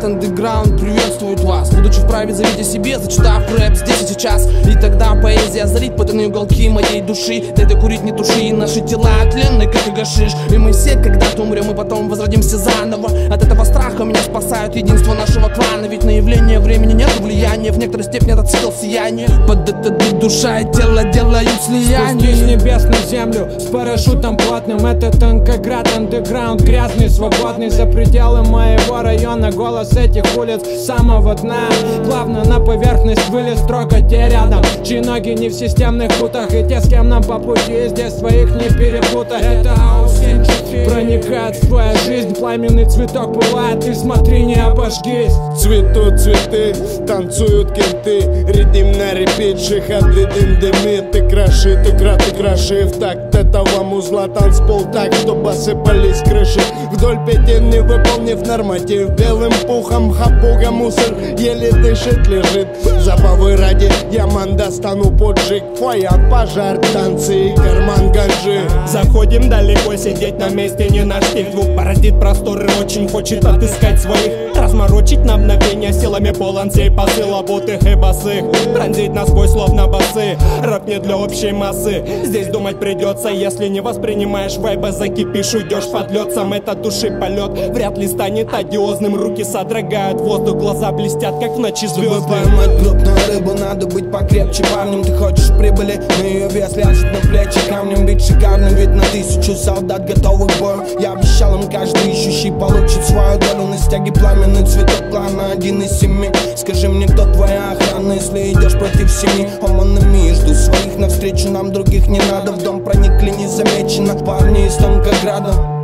андеграунд приветствует вас. Будучи вправе заявить о себе, зачитав рэп здесь и сейчас. И тогда поэзия озарит потайные уголки моей души. Дай докурить, не туши, наши тела тленны, как и гашиш. И мы все когда-то умрем, и потом возродимся заново. От этого страха меня спасают единство нашего клана. Ведь на явление времени нет влияния, в некоторой степени это цикл сияния. Под это душа и тело делают слияние. Спустись с небес на землю с парашютом плотным. Это Танкоград, андеграунд, грязный, свободный. За пределы моего района голос этих улиц самого дна. Плавно на поверхность вылез, строго те рядом, чьи ноги не в системных путах. И те, с кем нам по пути, здесь своих не перепутать. Это Аус-74 проникает в твою жизнь, пламенный цветок бывает, ты смотри, не обожгись. Цветут цветы, танцуют кенты, редим на репит, шихады дым дымит. Ты краши, ты краши в такт этого музла. Танцпол так, чтобы осыпались крыши. Вдоль петель, не выполнив норматив, белым пухом хапуга мусор еле дышит, лежит. Забавы ради яман достану поджиг, фоя пожар, танцы и карман ганжи. Заходим далеко, сидеть на месте не наш стиль. Звук породит просторы, очень хочет отыскать своих. Разморочить на мгновение силами полон сей посыл обутых и босых. Пронзить насквозь словно басы, рэп не для общей массы. Здесь думать придется, если не воспринимаешь вайба, закипишь, уйдешь под лед. Сам этот души полет вряд ли станет одиозным. Руки содрогают воздух, глаза блестят, как в ночи звезды. Чтобы поймать крупную рыбу, надо быть покрепче парнем. Ты хочешь прибыли, но ее вес ляжет на плечи камнем. Быть шикарным, ведь на 1000 солдат готовых к бою. Я обещал им, каждый ищущий получит свою долю. На стяге пламенный цветок клана, 1 из 7. Скажи мне, кто твоя охрана, если идешь против семьи? Оманами, жду своих навстречу, нам других не надо. В дом проникли незамеченно парни из Танкограда.